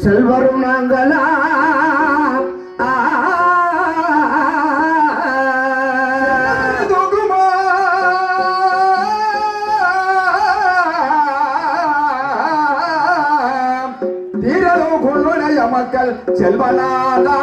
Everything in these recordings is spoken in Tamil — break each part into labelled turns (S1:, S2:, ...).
S1: செல்வரும் நாங்களா
S2: தீரலோ கொள்ளுடைய மக்கள் செல்வனாதா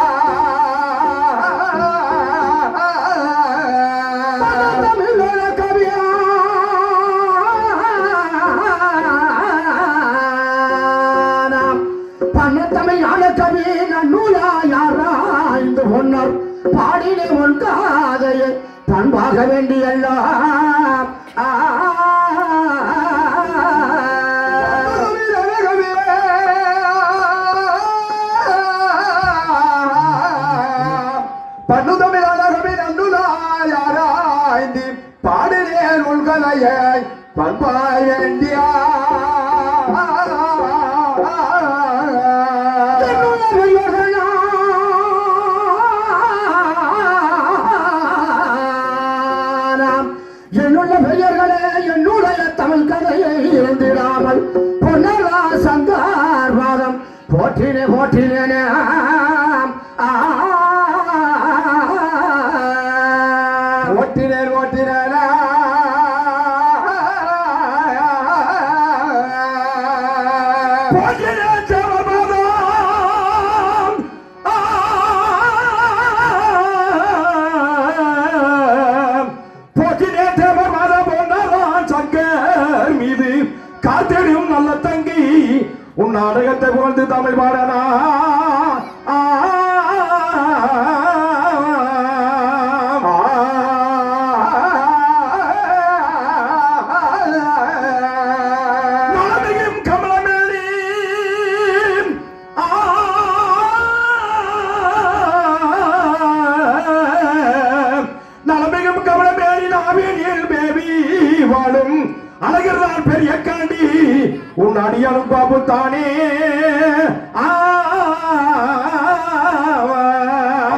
S1: பாடினே உன் காதையை பண்பாக வேண்டியெல்லாம்
S2: பண்ணுதமிழகமே நன்னுலாயாராய்ந்து பாடினேன் உள்கலையை பண்பாய் வேண்டியா
S1: என்னுள்ள பெயர்களே என்னுடைய தமிழ் கதையை இழந்திடாமல் பொன்னரா சங்கார் வாதம் போற்றினே போற்றினேனே
S2: ஓட்டினேன் ஓட்டினேன காத்தேடும் நல்ல தங்கி உன் நாடகத்தை புகழ்ந்து தமிழ் பாடனா கமலமேரி நலமிகும் கமலமேரி நாவினில் பேபி வாழும் அழகிறான் பெரிய காண்டி உன் அடியானும் பாபு தானே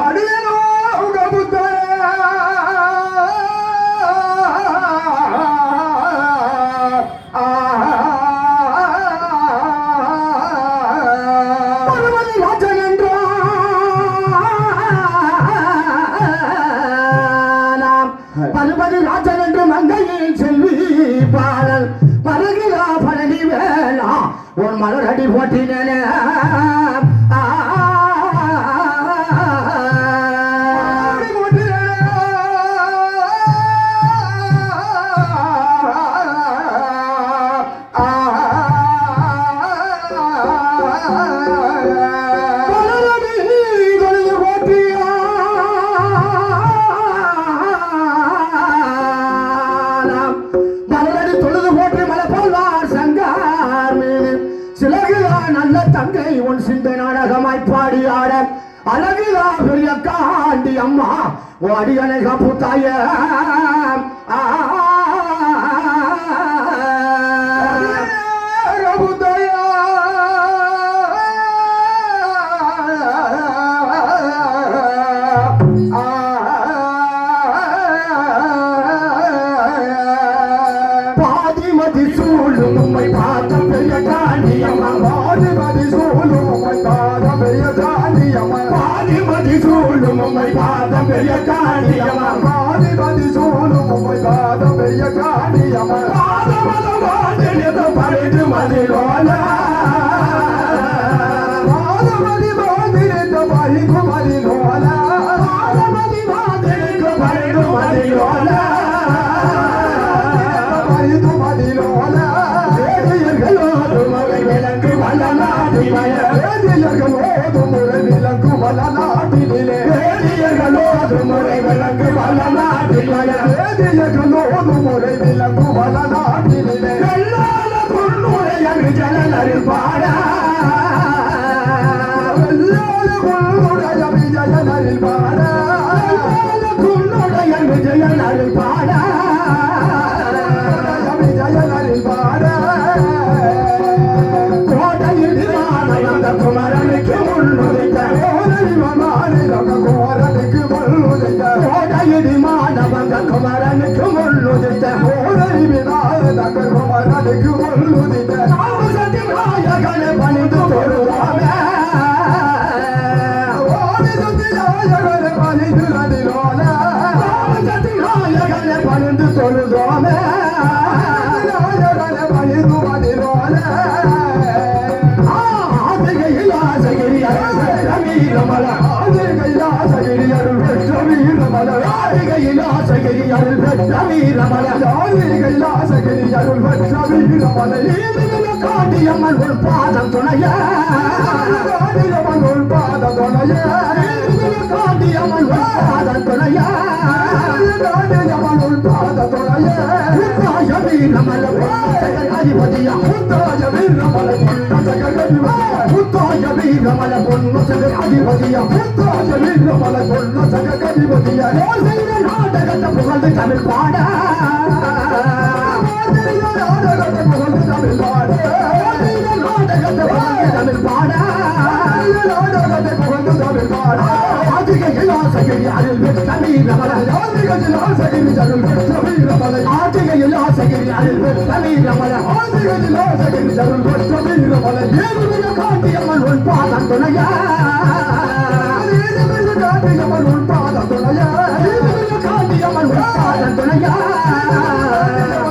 S2: அடியனோ
S1: பருமதி ராஜன் என்று மங்கையில் செல்வி பாடல் பருகிறா பழனி வேளா உன் மலரடி போட்டினே நல்ல தங்கை உன் சிந்தை நாடகமாய் பாடி ஆட அழகிலா பெரிய காண்டி அம்மா அடியனை காப்புத்தாய பாதிமதி சூழும் உம்மை பார்த்த பெரிய காண்டி அம்மா பாதிமதி சூழும் உம்மை பார்த்த பெரிய காண்டி அம்மா பாதிமதி சூழும் உம்மை பார்த்த பெரிய காண்டி அம்மா பாதிமதி சூழும் உம்மை பார்த்த பெரிய காண்டி அம்மா பாதமத வாதினியத பரிது மதிரோல பாதமதி வாதினியத பரிது மதிரோல பாதமதி வாதினியத பரிது மதிரோல முறை விளங்கு வள நாட்டிலே வெள்ளால பொன்னுடைய விஜயனரில் பாடா வெள்ளால பொன்னுடைய விஜயனரில் பாடா பொன்னுடைய விஜயனரில் பாடா விஜயனரில் பாடா கோட்டையில் அந்த குமரனுக்கு முன்னுரைத்த கோரனுக்கு முன்னுரைத்த கோட்டையில் மாணவங்க குமரனுக்கு முன்னுரைத்த குமரனுக்கு முன்னுரைத்த நாயகனை பணிந்து தொழுவாமே
S2: கைலாசகிரி அருள் பெற்ற வீரமல ஆதி கைலாசகிரி அருள் பெற்ற வீரமல ஆதி கைலாசகிரி அருள் பெற்ற வீரமல ஆதி கைலாசகிரி அருள் பெற்ற வீரமல காட்டியம்மன் உள் பாதம் துணைய காட்டியம்மன் உள் பாதம் துணைய காட்டியம்மன் உள் பாதம் துணைய காட்டியம்மன் உள் பாதம் துணைய உத்தாய வீரமல அதிபதியா உத்தாய வீரமல உத்தாய வீரமல பொன்னு சகர் அதிபதியா உத்தாய வீரமல பொன்னு சகர் அதிபதியா நாடகத்தை புகழ்ந்து தமிழ் பாட நாடகத்தை புகழ்ந்து தமிழ் பாட நாடகத்தை புகழ்ந்து தமிழ் பாட நாடகத்தை புகழ்ந்து தமிழ் பாட ஆதிக இலாசகிரி அருள் பெற்ற வீரமல ஆதிக இலாசகிரி அருள் பெற்ற வீரமல ஆதிக இலாசகிரி அருள் பெற்ற வீரமல ஆதிக இலாசகிரி அருள் பெற்ற வீரமல ஏழுமிக காட்டியம்மன் உன் பாதம் துணையா ஏழுமிக காட்டியம்மன் உன் பாதம் துணையா ஏழுமிக காட்டியம்மன் உன் பாதம் துணையா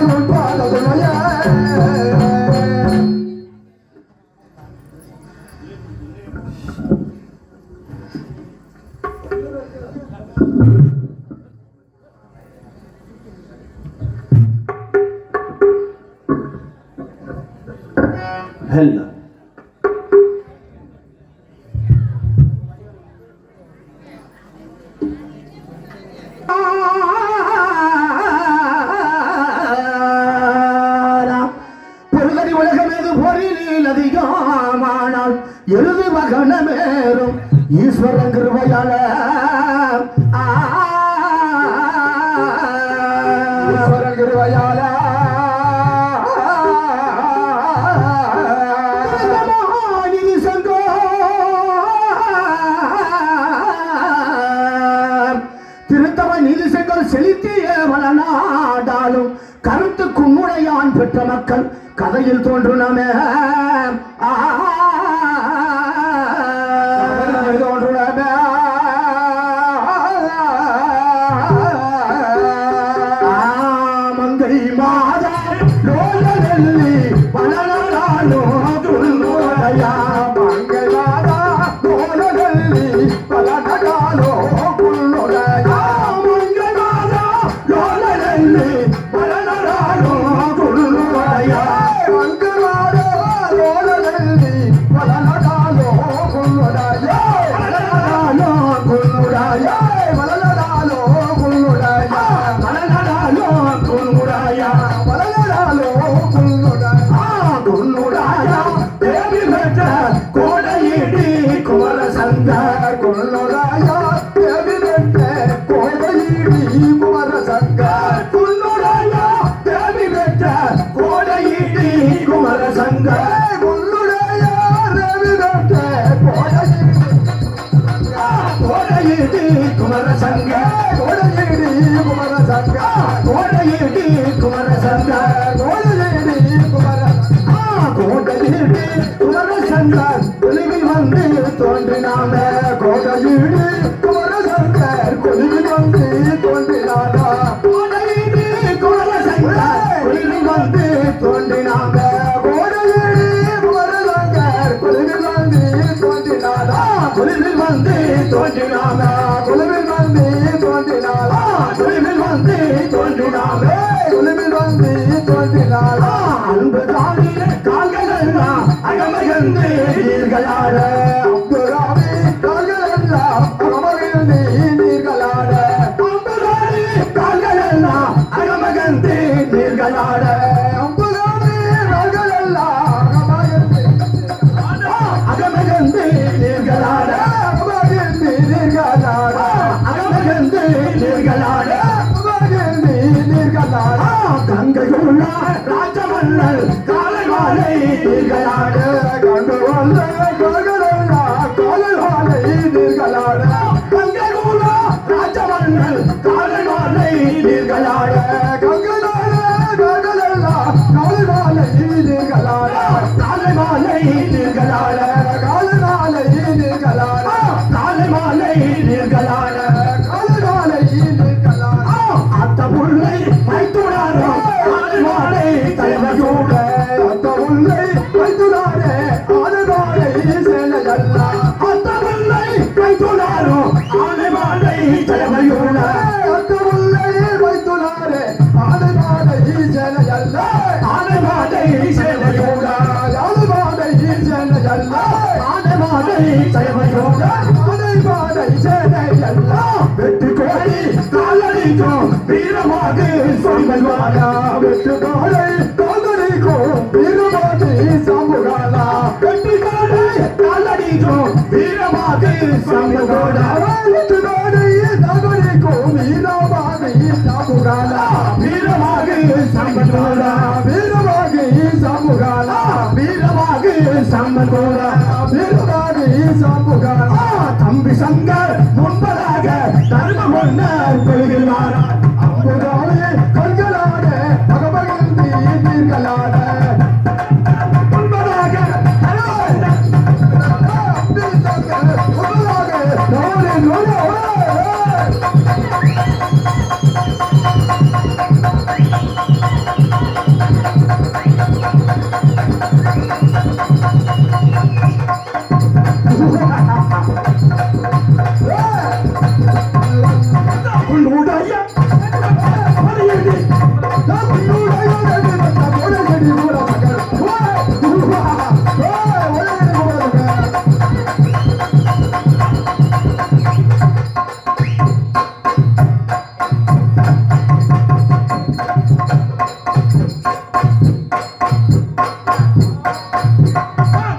S2: உன் பாதம் துணையா هلا பொருளடி உலகமேது பொறியில் அதிகமானால் எழுது மகனமேறும் ஈஸ்வரன் கிருபையால ஈஸ்வரன் கிருபையால செலுத்திய வளநாடாலும் கருத்து குன்னுடையான் பெற்ற மக்கள் கதையில் தோன்றுனமே தோன்றுனமே மங்கை மாதா லோலி வளநாடாலோ துன்னுடையா மங்கை மாதா லோலி வளநாடாலோ குன்னுடையா கொலிவில் வந்து தோன்றினாமே கோடையீடு குமரசங்கர் கொலிவில் வந்து தோன்றினாரா கோடையீடு குமரசங்கர் கொலிவில் வந்து தோன்றினாமே கோடையீடு குமரசங்கர் கொலிவில் வந்து தோன்றினாரா கொலிவில் வந்து தோன்றினாமே கொலிவில் வந்து தோன்றினாரா கொலிவில் வந்து தோன்றினாமே கொலிவில் வந்து தோன்றினாரா அன்பு தானே கால்கள் எல்லாம் அகமகிழ்ந்து நீர்களாட அம்புராணி கால்கள் எல்லாம் அகமகிழ்ந்து நீர்களாட அம்புராணி கால்கள் எல்லாம் அகமகிழ்ந்து நீர்களாட அம்புராணி கால்கள் எல்லாம் அகமகிழ்ந்து நீர்களாட அகமகிழ்ந்து நீர்களாட அகமகிழ்ந்து நீர்களாட அகமகிழ்ந்து நீர்களாட கங்கையுள்ள ராஜமன்னல் காலை மாலை நீர்களாட கண்டு வந்த ககலல்லா காலை மாலை நீர்களாட கங்கையுள்ள ராஜமன்னல் காலை மாலை நீர்களாட கங்களாட ககலல்லா காலை மாலை நீர்களாட காலை மாலை நீர்களாட காலை மாலை நீர்களாட காலை மாலை நீர்களாட காலை மாலை நீர்களாட அத்த புள்ளை வைத்துடாரோ காலை மாலை தலைவரோட அத்த புள்ளை வைத்துடாரே ஆனதாரே சேலையல்ல தலைமையோட
S1: அக்கமுல்லையே வைத்துள்ளாரே ஆனைமாடை ஈசனையல்ல
S2: ஆனைமாடை சேவையோட
S1: ஆனைமாடை ஈசனையல்ல
S2: ஆனைமாடை தலைமையோட
S1: ஆனைமாடை சேனையல்ல
S2: வெற்றி கோழி காலடிக்கும் வீரமாக சொல்வாரா
S1: வெற்று காலை காதலிக்கும் வீரமாதி சமூகாலா
S2: வெற்றி கோழி காலடிக்கும் வீரமாக சமூகோட
S1: வெற்று காலையே காதலிக்கும் வீரமாதி சமூகாலா
S2: வீரமாக சமூகோட
S1: வீரமாகி சமூகாலா
S2: வீரமாக சமூகோட
S1: வீரமாகி சமூகாலா
S2: தம்பி சங்கர் முன்பதாக தர்மம் ஒன்னர் கொள்கிறாரா
S1: அம்புகாலே கண்களாட பகவகந்தி தீர்களாட
S2: முன்பதாக உள்ளுடைய மலையடி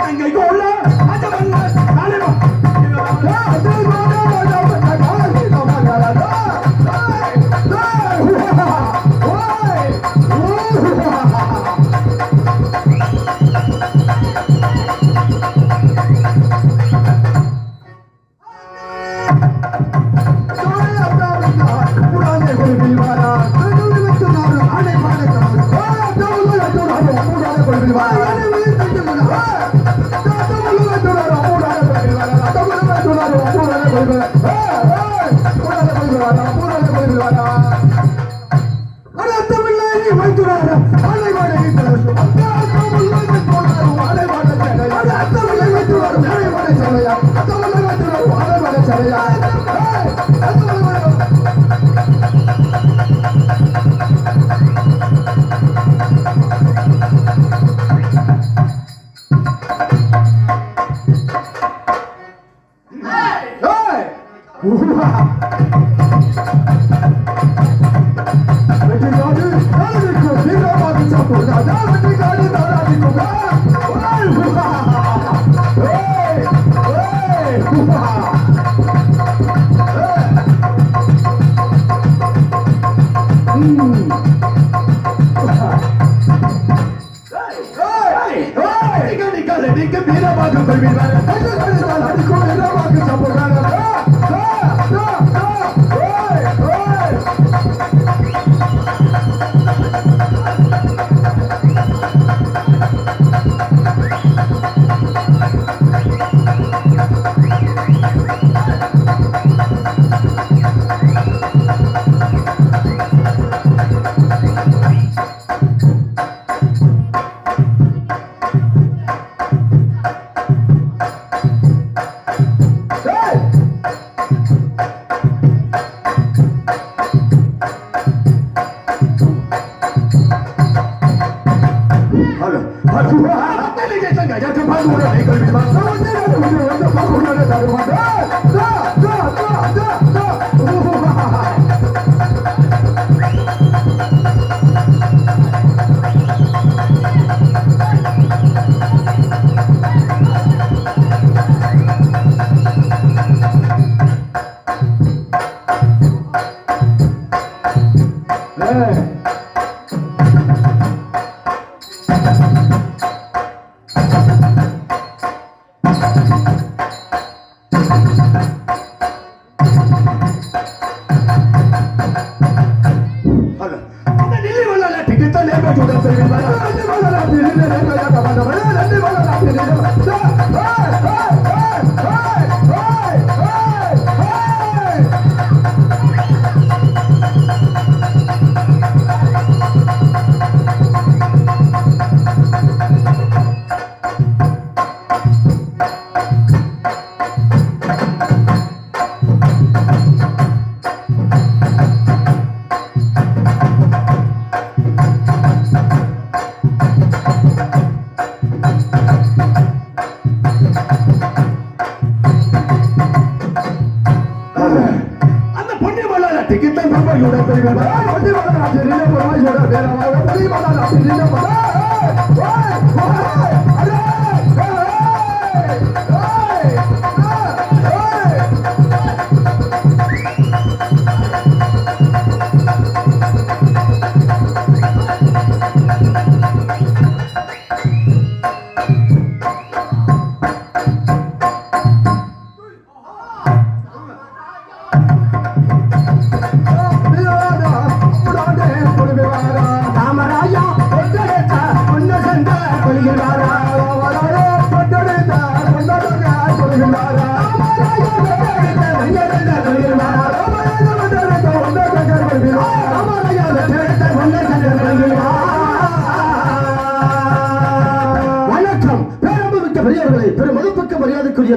S2: தங்கை கோல அஜவல்ல காலிமா வீரமாக கொள்வீர்கள்
S1: அடிக்கும் வீரமாக சமூகாலா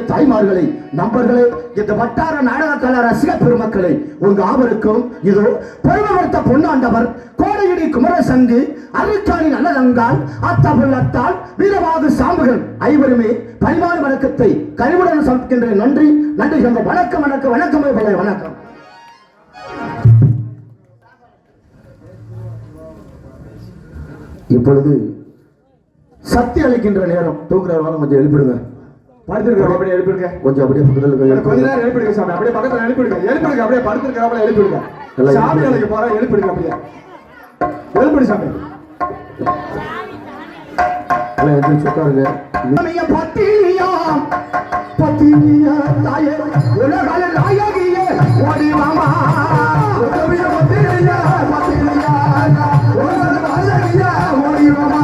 S2: தாய்மார்களே, நண்பர்களே, இந்த வட்டார நாடகக்கலை ரசிக பெருமக்களை உங்க ஆவருக்கும் இதோ பெருமவர்த்த பொன்னாண்டவர் கோடையடி குமரசங்கு அருக்காணி நல்லதங்கால் அத்தபுள்ளத்தால் வீரவாகு சாம்புகள் ஐவருமே பரிமாண வணக்கத்தை கனிவுடன் சமர்ப்பிக்கின்ற நன்றி நன்றி சொந்த வணக்கம் வணக்கம் வணக்கம் வணக்கம். இப்பொழுது சக்தி அளிக்கின்ற நேரம். தூக்குறவங்க கொஞ்சம் எழுப்பிடுங்க.
S1: படுத்திருக்க அப்படியே எழுப்பிடுங்க.
S2: கொஞ்சம் அப்படியே
S1: கொஞ்ச நேரம் எழுப்பிடுங்க சாமி. அப்படியே பக்கத்துல எழுப்பிடுங்க. அப்படியே படுத்திருக்காப்ல எழுப்பிடுங்க. சாமி வேலைக்கு போற எழுப்பிடுங்க. அப்படியே எழுப்பிடு சாமி.
S2: சொக்காருங்க. பத்தினியா தாயே உலகால நாயகியே ஓடி வாமா. பத்தினியா பத்தினியா ஓடி வாமா.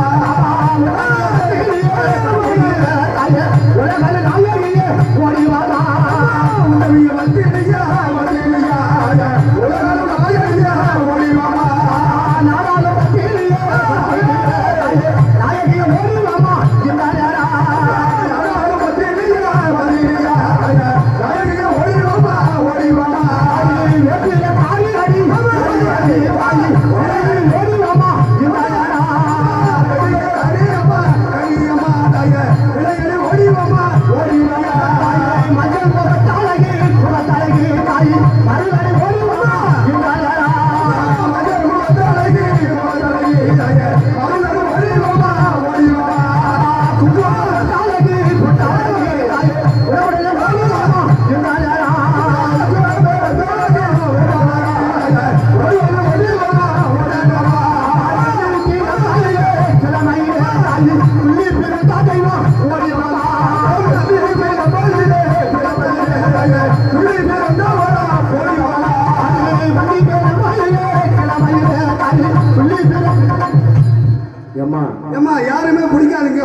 S1: யாருமே பிடிக்காதுங்க.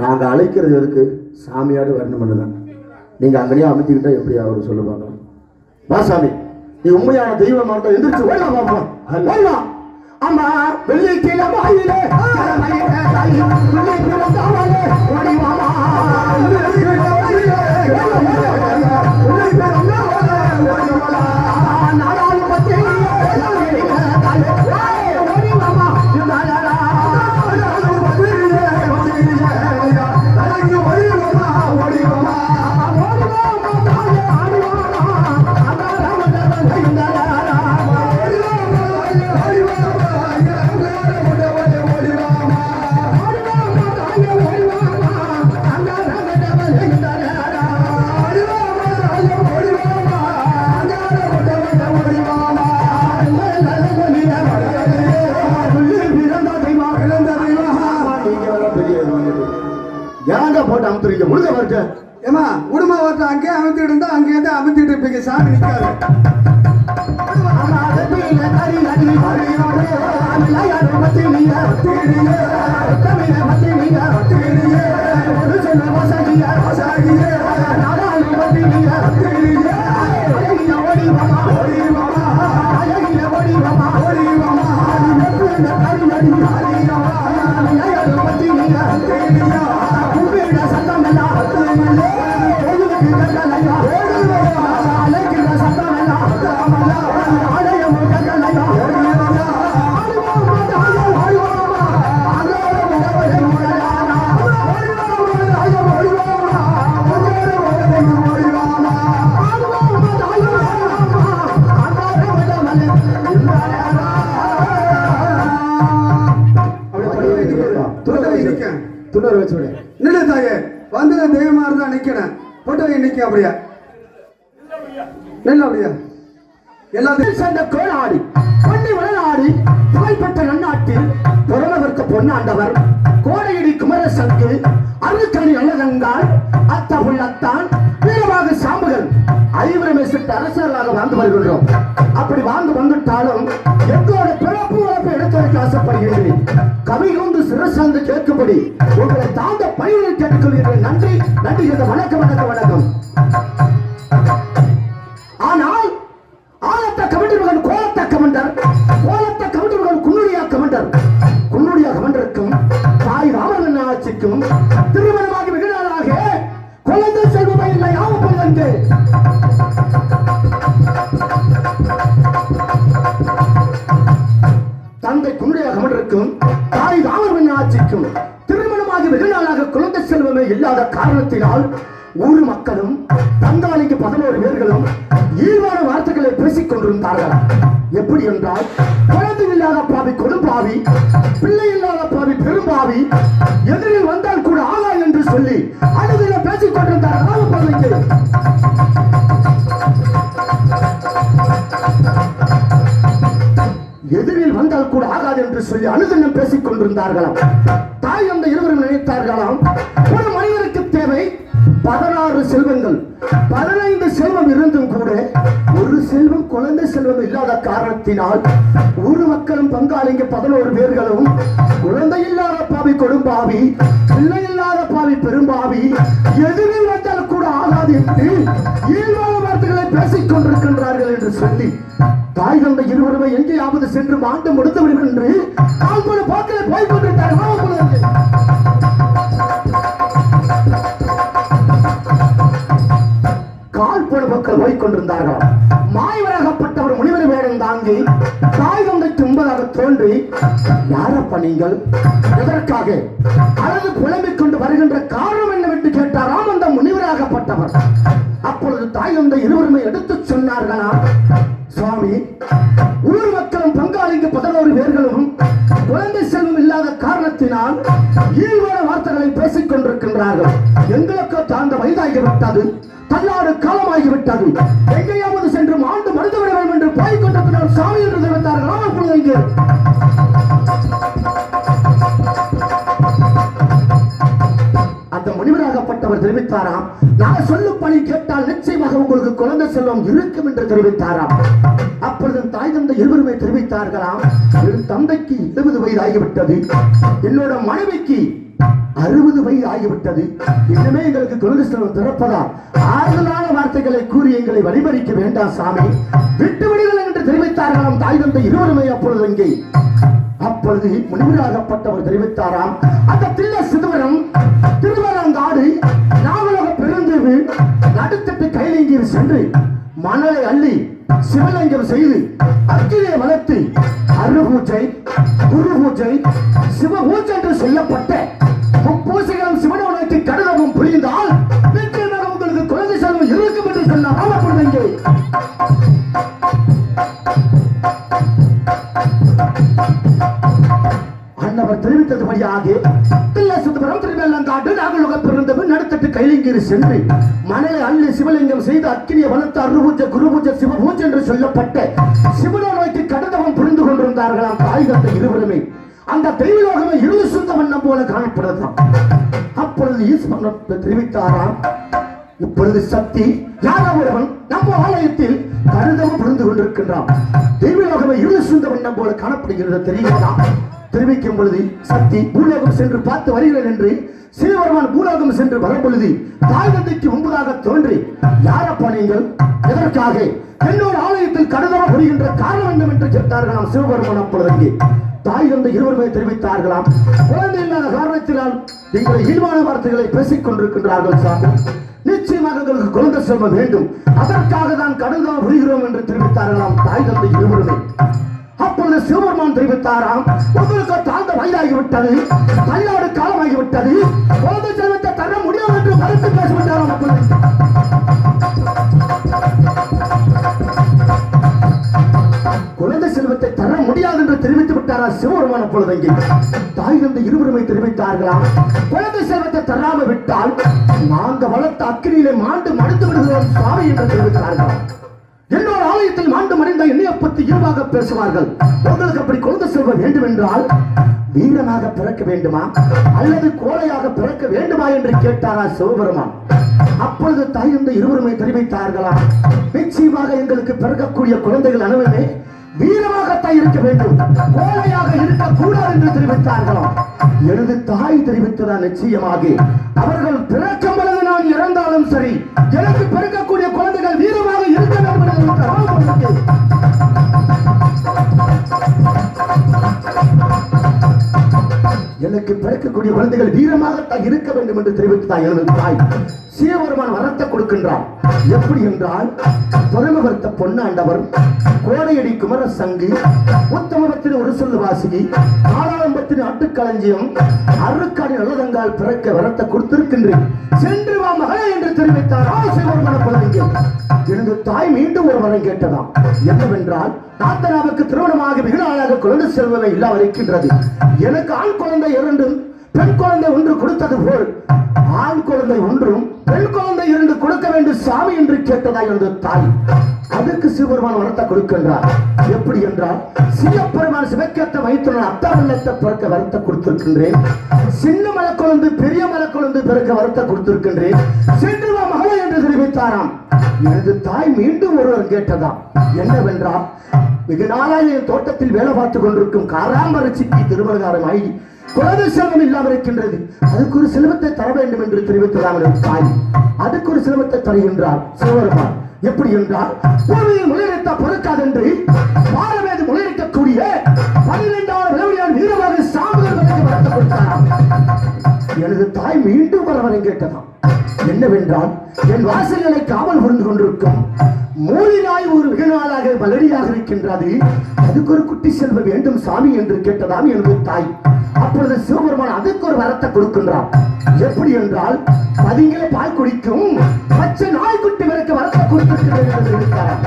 S2: நாங்க அழைக்கிறது எதுக்கு? சாமியாடு வரணும் தான். நீங்க அங்கேயே அமைச்சுக்கிட்டா எப்படி அவர் சொல்ல பார்க்கலாம். வா சாமி, நீ உண்மையான தெய்வம் எந்திரிச்சு ஓடலாம் பார்ப்போம். ஓடலாம். ஆமா, வெள்ளிக்கிழமை போட்டு அமுத்துறீங்க. முழுக்க வரட்டு.
S1: ஏமா உடுமா வரட்டும். அங்கேயே அமைத்துட்டு இருந்தா அங்கேயே தான் அமைத்துட்டு இருப்பீங்க. சாமி நிற்காது.
S2: துணர் வச்சு விடு.
S1: நில்லு தாயே, வந்து தெய்வமா இருந்தா நிக்கிறேன். போட்டு நிக்க அப்படியா, நில்ல அப்படியா.
S2: எல்லாத்தையும் சேர்ந்த கோளாடி பொன்னி வளநாடி புகழ்பெற்ற நன்னாட்டில் புறநகருக்கு பொன்னாண்டவர் கோடையடி குமரசங்கு அருக்கணி அழகங்கால் அத்த புள்ளத்தான் வீரமாக சாம்புகள் ஐவருமே சிட்டு அரசர்களாக வாழ்ந்து வருகின்றோம். அப்படி வாழ்ந்து வந்துட்டாலும் எங்களோட பிறப்பு வளர்ப்பு எடுத்துரைக்க ஆசைப்படுகிறேன். கவிகொண்டு சிறசார்ந்து கேட்கும்படி உங்களை தாழ்ந்த பணிகளை கேட்டுக்கொள்கிறேன். நன்றி நன்றி. வணக்கம் வணக்கம் வணக்கம். ஆனால் ஆலத்த கமண்டர்கள் கோலத்த கமண்டர், கோலத்த கமண்டர்கள் குன்னுடியா கமண்டர், குன்னுடியா கமண்டருக்கும் தாய் ராமன் ஆட்சிக்கும் திருமணமாகி வெகு நாளாக குழந்தை செல்வமே இல்லை. யாவும் என்று தந்தை குன்னுடியா கமண்டருக்கும் தாய் ராமன் ஆட்சிக்கும் திருமணமாகி வெகு நாளாக குழந்தை செல்வமே இல்லாத காரணத்தினால் ஊர் மக்களும் பங்காளிக்கு 11 பேர்களும் ஈர்வான வார்த்தைகளை பேசிக் கொண்டிருந்தார்கள். எப்படி என்றால், குழந்தை இல்லாத பாவி கொடும்பாவி, பிள்ளை இல்லாத பாவி பெரும்பாவி, எதிரில் வந்தால் கூட ஆகா என்று சொல்லி அழுதில பேசிக் கொண்டிருந்தார்கள். எதிரில் வந்தால் கூட ஆகாது என்று சொல்லி அனுதினம் பேசிக் கொண்டிருந்தார்களாம். தாய் அந்த இருவரும் நினைத்தார்களாம், ஒரு மனிதனுக்கு தேவை 16 செல்வங்கள். 15 செல்வம் இருந்தும் கூட ஒரு செல்வம் குழந்தை செல்வம் இல்லாத காரணத்தினால் ஊர் மக்களும் பங்காளிங்க 11 பேர்களும் குழந்தை இல்லாத பாவி கொடும்பாவி, பிள்ளை இல்லாத பாவி பெரும்பாவி, எதிரில் வந்தால் கூட ஆகாது என்று இயல்பான வார்த்தைகளை பேசிக் கொண்டிருக்கின்றார்கள் என்று சொல்லி தாய் தந்தை இருவருமே எங்கேயாவது சென்று மாண்டு முடித்துவிடும் என்று கால்பட போக்கில் போய் கொண்டிருந்தார்கள். கால்பட மக்கள் போய்கொண்டிருந்தார்கள். மாயவராகப்பட்டவர் முனிவர் வேடம் தாங்கி தாய் தந்தைக்கு முன்பதாக தோன்றி, யாரப்பா நீங்கள், எதற்காக அழகு புலம்பிக் கொண்டு வருகின்ற காரணம் என்னவென்று கேட்டாராம் அந்த முனிவராகப்பட்டவர். அப்பொழுது தாய் தந்தை இருவருமே எடுத்து சொன்னார்களா, சுவாமி, ஊர் மக்களும் பங்காளிக்கு 11 பேர்களும் குழந்தை செல்வம் இல்லாத காரணத்தினால் ஈழ்வான வார்த்தைகளை பேசிக் கொண்டிருக்கின்றார்கள். எங்களுக்கு தாழ்ந்த வயதாகிவிட்டது, தள்ளாடு காலமாகிவிட்டது, எங்கேயாவது சென்று மாண்டு மருந்து விட வேண்டும் என்று போய்கொண்டிருக்கிறார் சாமி என்று தெரிவித்தார்கள். அப்பொழுது இங்கே அந்த முனிவராகப்பட்டவர் தெரிவித்தாராம், நான் சொல்லும் பணி கேட்டால் நிச்சயமாக உங்களுக்கு குழந்தை செல்வம் இருக்கும் என்று தெரிவித்தாராம். அப்பொழுது தாய் தந்தை இருவருமே தெரிவித்தார்களாம், என் தந்தைக்கு 20 வயது ஆகிவிட்டது, என்னோட மனைவிக்கு 60 வயது ஆகிவிட்டது, இன்னுமே எங்களுக்கு குழந்தை செல்வம் திறப்பதா ஆறுதலான வார்த்தைகளை கூறி எங்களை வழிபறிக்க வேண்டாம் சாமி, விட்டு விடுங்கள் என்று தெரிவித்தார்களாம் தாய் தந்தை இருவருமே. அப்பொழுது இங்கே அப்பொழுது முனிவராகப்பட்டவர் தெரிவித்தாராம், அந்த தில்ல சிதம்பரம் திருவரங்காடு நாவலக பெருந்தீவு நடுத்தட்டு கைலிங்கீர் சென்று மணலை அள்ளி சிவலிங்கம் செய்து அக்கினியை வளர்த்து அருபூஜை, குரு பூஜை, சிவ பூஜை என்று சொல்லப்பட்ட முப்பூசைகளும் சிவனோனுக்கு கடிதமும் புரிந்தால் நிச்சயமாக உங்களுக்கு குழந்தை செல்வம் இருக்கும் என்று சொன்னார். ஆமப்படுங்க அன்னவர் தெரிவித்தது வழியாக தில்லை சிதம்பரம் திருவெள்ளங்காட்டு நாகலோக பெருந்தவு நடுத்தட்டு கைலிங்கீர் சென்று மணலை அள்ளி சிவலிங்கம் செய்து அக்கினியை வளர்த்து அருபூஜை, குரு பூஜை, சிவ பூஜை என்று சொல்லப்பட்ட சிவனோனுக்கு கடிதமும் புரிந்து கொண்டிருந்தார்களாம் தாய் தந்தை இருவருமே. அந்த தெய்வலோகமே இருள் சுத்த வண்ணம் போல காணப்படுதான். அப்பொழுது ஈஸ்வரன் தெரிவித்தாராம், இப்பொழுது சக்தி யாரவன் நம்ம ஆலயத்தில் கடிதமும் புரிந்து கொண்டிருக்கின்றான். தெய்வலோகமே இருள் சுத்த வண்ணம் போல காணப்படுகிறது தெரியுமா? தெரிவிக்கும் பொழுது சக்தி பூலோகம் சென்று பார்த்து வருகிறேன் என்று சிவபெருமான் பூலோகம் சென்று வரும் பொழுது தாய் தந்தைக்கு முன்பதாக தோன்றி, யாரப்பா நீங்கள், எதற்காக என்னோட ஆலயத்தில் கடிதம் புரிகின்ற காரணம் என்னவென்று கேட்டார்களாம் சிவபெருமான். அப்பொழுது தாய் தந்தை இருவருமே தெரிவித்தார்களாம், குழந்தை இல்லாத காரணத்தினால் நீங்கள் இழிவான வார்த்தைகளை பேசிக் கொண்டிருக்கின்றார்கள் சாமி, நிச்சயமாக உங்களுக்கு குழந்தை செல்வம் வேண்டும், அதற்காக தான் கடிதம் புரிகிறோம் என்று தெரிவித்தார்களாம் தாய் தந்தை இருவருமே. அப்பொழுது சிவபெருமான் தெரிவித்தாராம், உங்களுக்கு தாழ்ந்த வயதாகிவிட்டது, தள்ளாடு காலமாகிவிட்டது, குழந்தை செல்வத்தை தர முடியாது என்று மறுத்து பேசிவிட்டாராம். குழந்தை செல்வத்தை தர முடியாது என்று தெரிவித்து விட்டாரா சிவபெருமான். அப்பொழுது தாய் தந்தை இருவருமே தெரிவித்தார்களாம், குழந்தை செல்வத்தை தராம விட்டால் நாங்க வளர்த்த அக்கினியிலே மாண்டு மடித்து விடுகிறோம் சுவாமி என்று தெரிவித்தார்கள். என்னோட ஆலயத்தில் மாண்டு மடிந்த என்னையை பற்றி இயல்பாக பேசுவார்கள். உங்களுக்கு அப்படி குழந்தை செல்வம் வேண்டும் என்றால் வீரனாக பிறக்க வேண்டுமா அல்லது கோழையாக பிறக்க வேண்டுமா என்று கேட்டாரா சிவபெருமான். அப்பொழுது தாய் தந்தை இருவருமே தெரிவித்தார்களா, நிச்சயமாக எங்களுக்கு பிறக்கக்கூடிய குழந்தைகள் அனைவருமே வீரமாகத்தான் இருக்க வேண்டும், கோழையாக இருக்கக்கூடாது என்று தெரிவித்தார்களாம். எனது தாய் தெரிவித்ததா, நிச்சயமாக அவர்கள் பிறக்கும் பொழுது நான் இறந்தாலும் சரி எனக்கு பிறக்கக்கூடிய குழந்தைகள் வீரமாக இருக்க வேண்டும் என்று எனக்கு பிறக்கக்கூடிய குழந்தைகள் வீரமாகத்தான் இருக்க வேண்டும் என்று தெரிவித்தார் எனது தாய். சிவபெருமான் வரத்தை கொடுக்கின்றார். எப்படி என்றால், துறைமுகத்த பொன்னாண்டவர், கோடையடி குமர சங்கு, உத்தமபத்தின் ஒரு சொல்லு வாசிகி, ஆளாளம்பத்தின் ஆட்டுக்களஞ்சியம், அருக்காடி நல்லதங்கால் பிறக்க வரத்தை கொடுத்திருக்கின்றேன், சென்று வா மகளே என்று தெரிவித்தாரா சிவபெருமான குழந்தைங்க. எனது தாய் மீண்டும் ஒரு வரம் கேட்டதாம். என்னவென்றால், தாத்தனாவுக்கு திருமணமாக வெகு நாளாக குழந்தை செல்வமே இல்லாமல் இருக்கின்றது. எனக்கு ஆண் குழந்தை 2 பெண் குழந்தை 1 கொடுத்தது போல் ஆண் குழந்தை 1 பெண் குழந்தை 2 கொடுக்க வேண்டும் சாமி என்று கேட்டதா எனது தாய். அதுக்கு சிவபெருமான் வரத்தை கொடுக்கின்றார். எப்படி என்றால், சிவபெருமான் சிவக்கேத்த வைத்துள்ள அத்தாவல்லத்தை பிறக்க வரத்தை கொடுத்திருக்கின்றேன், சின்ன மலக்குழந்தை பெரிய மலக்குழந்தை பிறக்க வரத்தை கொடுத்திருக்கின்றேன், சென்று வா மகளே என்று தெரிவித்தாராம். எனது தாய் மீண்டும் ஒருவர் கேட்டதாம். என்னவென்றால், வெகு நாளாக என் தோட்டத்தில் வேலை பார்த்துக் கொண்டிருக்கும் காராம்பரிச்சிக்கு திருமணகாரம் ஆகி குழந்தை செல்வம் இல்லாமல் இருக்கின்றது, அதுக்கு ஒரு செல்வத்தை தர வேண்டும் என்று தெரிவித்ததாம் எனது தாய். அதுக்கு ஒரு செல்வத்தை தருகின்றார் சிவபெருமான். எப்படி என்றால், பூமியில் முளையெடுத்த பொறுக்காது என்று பாரமேது முளையெடுக்கக்கூடிய 12வது விளையாடியால் வீரமாக சாம்பல் வரத்தை கொடுத்தாராம். எனது தாய் மீண்டும் வரவரை கேட்டதாம். என்னவென்றால், என் வாசல்களை காவல் புரிந்து கொண்டிருக்கும் மூலி நாய் ஒரு வெகு நாளாக பலடியாக இருக்கின்றது, அதுக்கு ஒரு குட்டி செல்வ வேண்டும் சாமி என்று கேட்டதாம் எனது தாய். அப்பொழுது சிவபெருமான் அதுக்கு ஒரு வரத்தை கொடுக்கின்றார். எப்படி என்றால், பதிங்களே பால் குடிக்கும் பச்சை நாய்க்குட்டி வரைக்கும் வரத்தை கொடுத்திருக்கிறது என்று தெரிவித்தாராம்.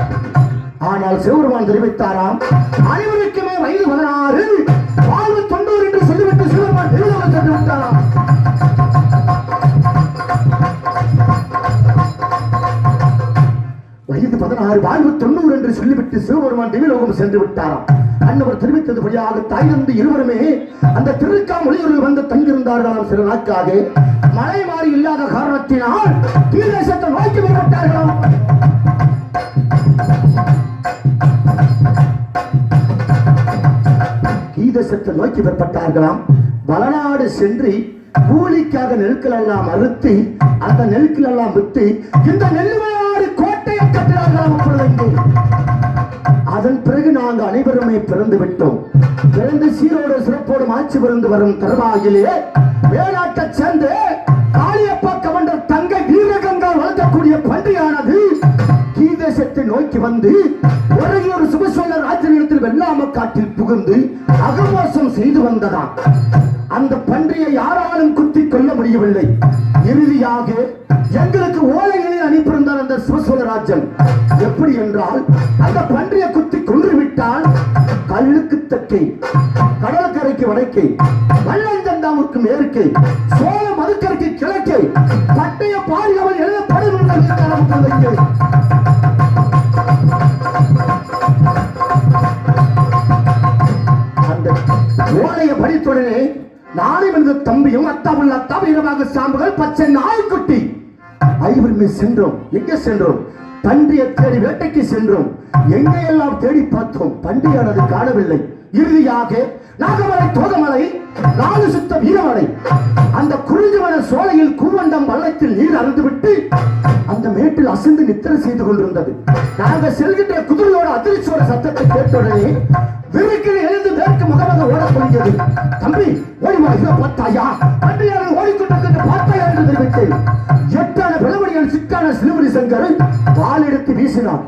S2: ஆனால் சிவபெருமான் தெரிவித்தாராம், அனைவருக்குமே வயது 16, வாழ்வு 90 என்று சொல்லிவிட்டு சிவபெருமான் திருவிழாவை சென்று விட்டாராம். வயது 16, வாழ்வு 90 என்று சொல்லிவிட்டு சிவபெருமான் திவிலோகம் சென்று விட்டாராம். அன்னவர் தெரிவித்ததுபடியாக தாய் தந்தை இருவருமே அந்த திருக்காமொழியூரில் வந்து தங்கியிருந்தார்களாம். சில நாட்காக மழை மாறி இல்லாத காரணத்தினால் கீழேசத்தை நோக்கி விடப்பட்டார்களாம். கீதேசத்தை நோக்கி பெறப்பட்டார்களாம். வளநாடு சென்று கூலிக்காக நெருக்கள் எல்லாம் அறுத்து அந்த நெருக்கள் எல்லாம் விட்டு இந்த நெல்லுமையாறு கோட்டையை கட்டினார்களாம். அதன் பிறகு நாங்கள் அனைவருமே பிறந்து விட்டோம். பிறந்து சீரோடு சிறப்போடும் ஆட்சி புரிந்து வரும் தருவாயிலே வேளாட்டை சேர்ந்து காளியப்பா கவண்டர் தங்க வீரகங்கா வளர்க்கக்கூடிய பன்றியானது கீதேசத்தை நோக்கி வந்து ஒரு சுபசோழ ராஜ்யத்தில் வெள்ளாம காட்டில் புகுந்து அகமோசம் செய்து வந்ததாம். அந்த பன்றியை யாராலும் குத்தி கொள்ள முடியவில்லை. இறுதியாக எங்களுக்கு ஓலைகளில் அனுப்பியிருந்தார் அந்த சிவசோழராஜன். எப்படி என்றால், அந்த பன்றியை குத்தி கொன்றுவிட்டால் கல்லுக்கு தெற்கே, கடற்கரைக்கு வடக்கே, வள்ளந்தந்தாவுக்கு மேற்கே, சோழ மதுக்கரைக்கு கிழக்கே பட்டய பாதுகாவல் எழுதப்படும் என்று அந்த ஓலையை படித்துடனே நானும் எனது தம்பியும் அத்தாவுள்ள அத்தாவீரமாக சாம்புகள் பச்சை நாய்க்குட்டி ஐவருமே சென்றோம். எங்கே சென்றோம்? பன்றியை தேடி வேட்டைக்கு சென்றோம். எங்கெல்லாம் தேடி பார்த்தோம், பன்றியானது காணவில்லை. இறுதியாக நாகமலை, தோகமலை, 4 சுத்த வீரமலை, அந்த குறிஞ்சிவன சோலையில் கூவண்டம் வள்ளத்தில் நீர் அருந்துவிட்டு அந்த மேட்டில் அசந்து நித்திரை செய்து கொண்டிருந்தது. நாங்கள் செல்கின்ற குதிரையோட அதிர்ச்சியோட சத்தத்தை கேட்டுடனே விருக்கில் எழுந்து மேற்கு முகமாக ஓடப்படுகிறது. தம்பி ஓடிவா, இதோ பார்த்தாயா, பன்றியாளர் ஓடிக்கொண்டிருக்கின்ற பார்த்தாயா என்று தெரிவித்தேன். எட்டான விளவடியால் சிக்கான சிலுவரி சங்கர் வாள் எடுத்து வீசினான்.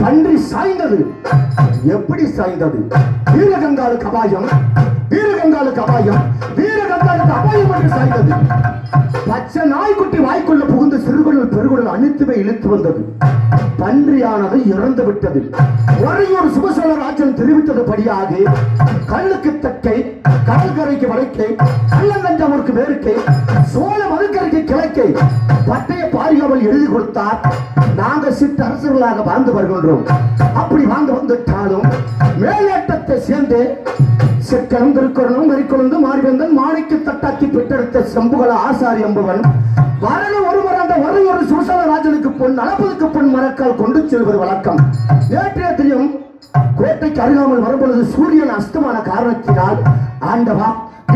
S2: பன்றி சாய்ந்தது. எப்படி சாய்ந்தது? வீரகங்காளுக்கு அபாயம், வீரகங்காளுக்கு அபாயம், வீரகங்காளுக்கு அபாயம் என்று சாய்ந்தது. பச்சை நாய்க்குட்டி வாய்க்குள்ள புகுந்து சிறுகுடல் பெருகுடல் அனைத்துமே இழுத்து வந்தது. பன்றியானது இறந்து விட்டது. ஒரு சுபசோழராஜன் தெரிவித்தது படியாக கல்லுக்கு தக்கை, கடற்கரைக்கு வடக்கை, கள்ளங்கஞ்சாவூருக்கு மேற்கே, சோழ மதுக்கரைக்கு கிழக்கே பட்டய பாரியாமல் எழுதி கொடுத்தார். நாங்கள் சிற்றரசர்களாக வாழ்ந்து வருகின்றோம். அப்படி வாழ்ந்து வந்துட்டாலும் மேலேட்டத்தை சேர்ந்து செக்கனம், திருக்குறளும், வெறிக்குழந்து, மாரிவேந்தன், மாணிக்கு தட்டாக்கி பெற்றெடுத்த சம்புகள ஆசாரி என்பவன் வரல ஒருவர் அந்த ஒரு சுசலராஜனுக்கு பொன், அளப்பதுக்கு பொன் மரக்கால் கொண்டு செல்வது வழக்கம். நேற்றைய தினம் கோட்டைக்கு அருகாமல் வரும்பொழுது சூரியன் அஸ்தமான காரணத்தினால் ஆண்டவா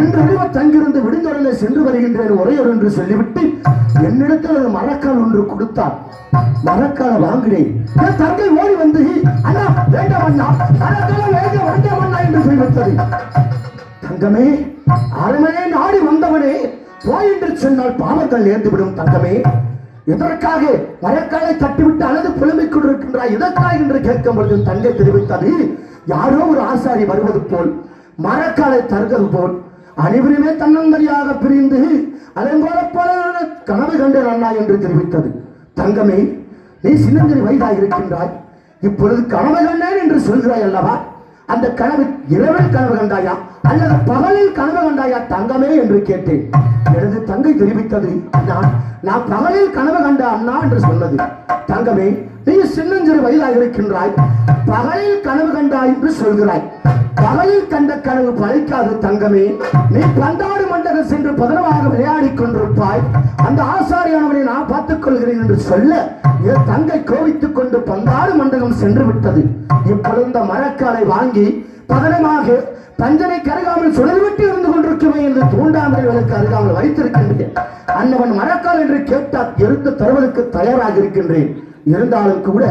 S2: இன்று இரவு தங்கிருந்து விடுந்தொடனே சென்று வருகின்றேன் ஒரேயொரு என்று சொல்லிவிட்டு என்னிடத்தில் ஒரு மரக்கால் ஒன்று கொடுத்தார். மரக்கால வாங்கினேன். என் தங்கை ஓடி வந்து அண்ணா வேண்டாம் அண்ணா, மரக்கால வேண்டாம் அண்ணா என்று சொல்லிவிட்டது. தங்கமே, அரண்மனை நாடி வந்தவனே போய் என்று சொன்னால் பாவங்கள் நேர்ந்துவிடும். தங்கமே, எதற்காக மரக்காலை தட்டிவிட்டு அல்லது புலம்பிக் கொண்டிருக்கின்றாய், எதற்காக என்று கேட்கும் பொழுது தங்கை தெரிவித்தது, யாரோ ஒரு ஆசாரி வருவது போல், மரக்காலை தருவது போல் அனைவருமே தன்னந்தனியாக பிரிந்து அலங்கோல போல கனவு கண்டேன் அண்ணா என்று தெரிவித்தது. தங்கமே, நீ சின்னஞ்சிறு வயதாக இருக்கின்றாய், இப்பொழுது கனவு கண்டேன் என்று சொல்கிறாய் அல்லவா? அந்த கனவு இரவில் கனவு கண்டாயா அல்லது பகலில் கனவு கண்டாயா தங்கமே என்று கேட்டேன். எனது தங்கை தெரிவித்தது, அண்ணா நான் பகலில் கனவு கண்ட அண்ணா என்று சொன்னது. தங்கமே, நீ சின்னஞ்சிறு வயதாக இருக்கின்றாய், பகலில் கனவு கண்டாய் என்று சொல்கிறாய். பகலில் கண்ட கனவு பழிக்காது தங்கமே. நீ பந்தாடு மண்டகம் சென்று பதனமாக விளையாடி கொண்டிருப்பாய். அந்த ஆசாரியானவனை நான் பார்த்துக் கொள்கிறேன் என்று சொல்ல என் தங்கை கோவித்துக் கொண்டு பந்தாடு மண்டகம் சென்று விட்டது. இப்பொழுது மரக்காலை வாங்கி பதனமாக பஞ்சனை கருகாமல் சுடர்விட்டு இருந்து கொண்டிருக்குமே என்று தூண்டாமலுக்கு அருகாமல் வைத்திருக்கின்றேன். அன்னவன் மரக்கால் என்று கேட்டால் எடுத்து தருவதற்கு தயாராக இருக்கின்றேன். இருந்தாலும் கூட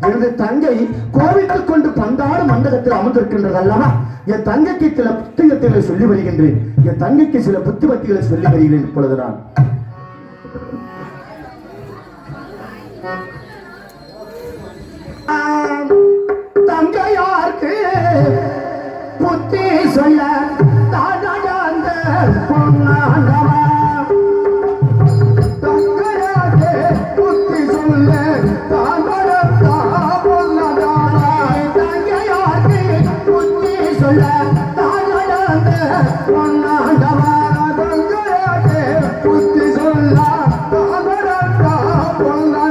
S2: எனது தங்கை கோவித்துக் கொண்டு பந்தாடு மண்டகத்தில் அமர்ந்திருக்கின்றது அல்லவா? என் தங்கைக்கு சில புத்திகத்தை சொல்லி வருகின்றேன். என் தங்கைக்கு சில புத்திமத்திகளை சொல்லி வருகிறேன். இப்பொழுது நான் தங்கையார்க்கு புத்தி சொல்ல தாடாந்த பொன்னாண்டவா, தங்கையார்க்கு புத்தி சொல்ல தாடாந்த பொன்னாண்டவா, தங்கையார்க்கு புத்தி சொல்ல தாடாந்த பொன்னாண்டவா, தங்கையார்க்கு புத்தி சொல்ல தாடாந்த பொன்னாண்டவா.